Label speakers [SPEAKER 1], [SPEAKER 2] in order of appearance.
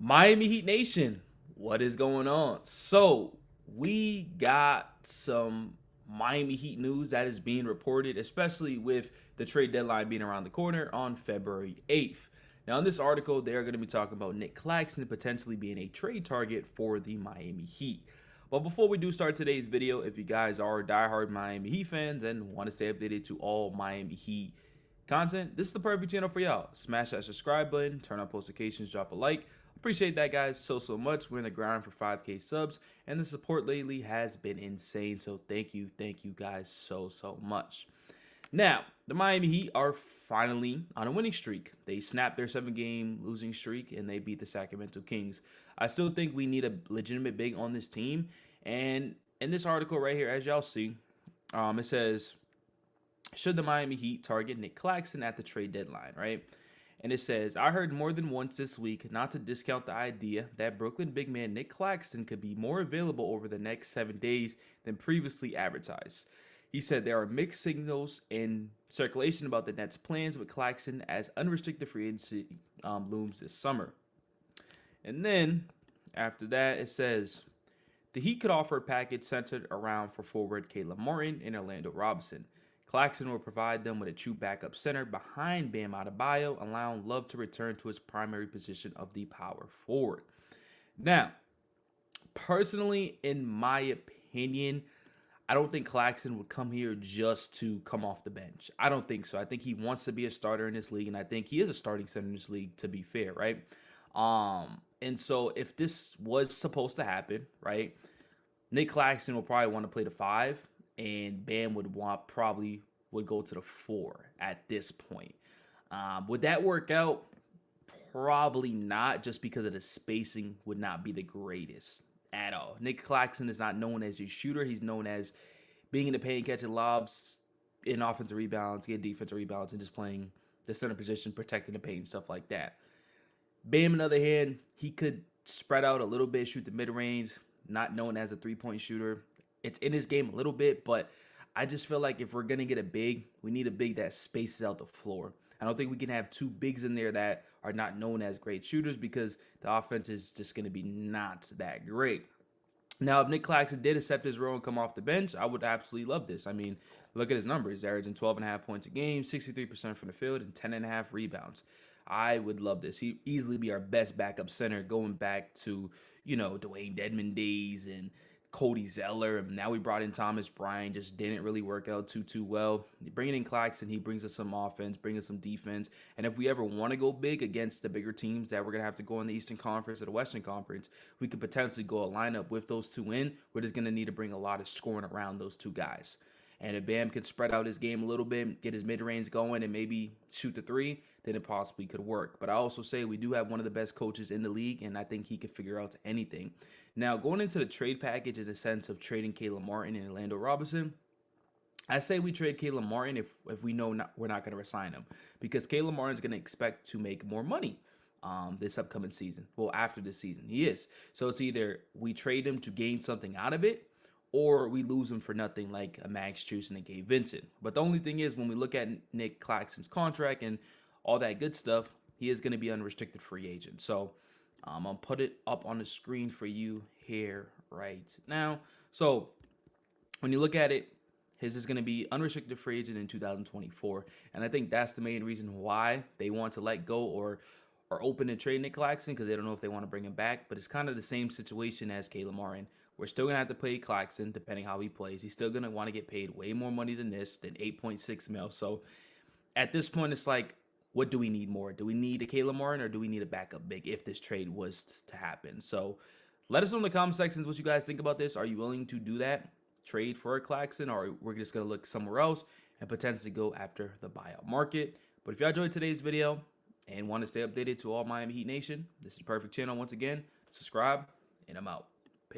[SPEAKER 1] Miami Heat Nation, what is going on? So, we got some Miami Heat news that is being reported, especially with the trade deadline being around the corner on February 8th. Now, in this article, they are going to be talking about Nick Claxton potentially being a trade target for the Miami Heat. But before we do start today's video, if you guys are diehard Miami Heat fans and want to stay updated to all Miami Heat content, this is the perfect channel for y'all. Smash that subscribe button, turn on post notifications, drop a like. Appreciate that, guys, so much. We're in the grind for 5K subs, and the support lately has been insane. So thank you guys so much. Now, the Miami Heat are finally on a winning streak. They snapped their 7-game losing streak, and they beat the Sacramento Kings. I still think we need a legitimate big on this team. And in this article right here, as y'all see, it says, should the Miami Heat target Nick Claxton at the trade deadline, right? And it says, I heard more than once this week not to discount the idea that Brooklyn big man Nick Claxton could be more available over the next 7 days than previously advertised. He said there are mixed signals in circulation about the Nets' plans with Claxton as unrestricted free agency looms this summer. And then after that, it says, the Heat could offer a package centered around for forward Caleb Martin and Orlando Robinson. Claxton will provide them with a true backup center behind Bam Adebayo, allowing Love to return to his primary position of the power forward. Now, personally, in my opinion, I don't think Claxton would come here just to come off the bench. I don't think so. I think he wants to be a starter in this league, and I think he is a starting center in this league, to be fair, right? And so if this was supposed to happen, right, Nick Claxton will probably want to play the 5, and Bam would go to the 4 at this point. Would that work out? Probably not, just because of the spacing would not be the greatest at all. Nick Claxton is not known as a shooter. He's known as being in the paint, catching lobs, in offensive rebounds, getting defensive rebounds, and just playing the center position, protecting the paint, and stuff like that. Bam, on the other hand, he could spread out a little bit, shoot the mid-range, not known as a three-point shooter. It's in his game a little bit, but I just feel like if we're going to get a big, we need a big that spaces out the floor. I don't think we can have two bigs in there that are not known as great shooters, because the offense is just going to be not that great. Now, if Nick Claxton did accept his role and come off the bench, I would absolutely love this. I mean, look at his numbers. He's averaging 12.5 points a game, 63% from the field, and 10.5 rebounds. I would love this. He'd easily be our best backup center, going back to, Dwayne Dedmon days and Cody Zeller. And now we brought in Thomas Bryant. Just didn't really work out too well. Bringing in Claxton, he brings us some offense, brings us some defense. And if we ever want to go big against the bigger teams that we're going to have to go in the Eastern Conference or the Western Conference, we could potentially go a lineup with those two in. We're just going to need to bring a lot of scoring around those two guys. And if Bam can spread out his game a little bit, get his mid-range going, and maybe shoot the 3, then it possibly could work. But I also say we do have one of the best coaches in the league, and I think he could figure out anything. Now, going into the trade package in the sense of trading Caleb Martin and Orlando Robinson, I say we trade Caleb Martin if we know we're not going to resign him, because Caleb Martin's going to expect to make more money this upcoming season. Well, after this season, he is. So it's either we trade him to gain something out of it, or we lose him for nothing, like a Max Strus and a Gabe Vincent. But the only thing is, when we look at Nick Claxton's contract and all that good stuff, he is going to be unrestricted free agent. So I'm going to put it up on the screen for you here right now. So when you look at it, his is going to be unrestricted free agent in 2024. And I think that's the main reason why they want to let go or open to trade Nick Claxton, because they don't know if they want to bring him back. But it's kind of the same situation as Caleb Martin. We're still going to have to pay Claxton, depending how he plays. He's still going to want to get paid way more money than 8.6 mil. So at this point, it's like, what do we need more? Do we need a Caleb Martin, or do we need a backup big if this trade was to happen? So let us know in the comment sections what you guys think about this. Are you willing to do that? Trade for a Claxton, or we're just going to look somewhere else and potentially go after the buyout market? But if you enjoyed today's video and want to stay updated to all Miami Heat Nation, this is the perfect channel. Once again, subscribe, and I'm out.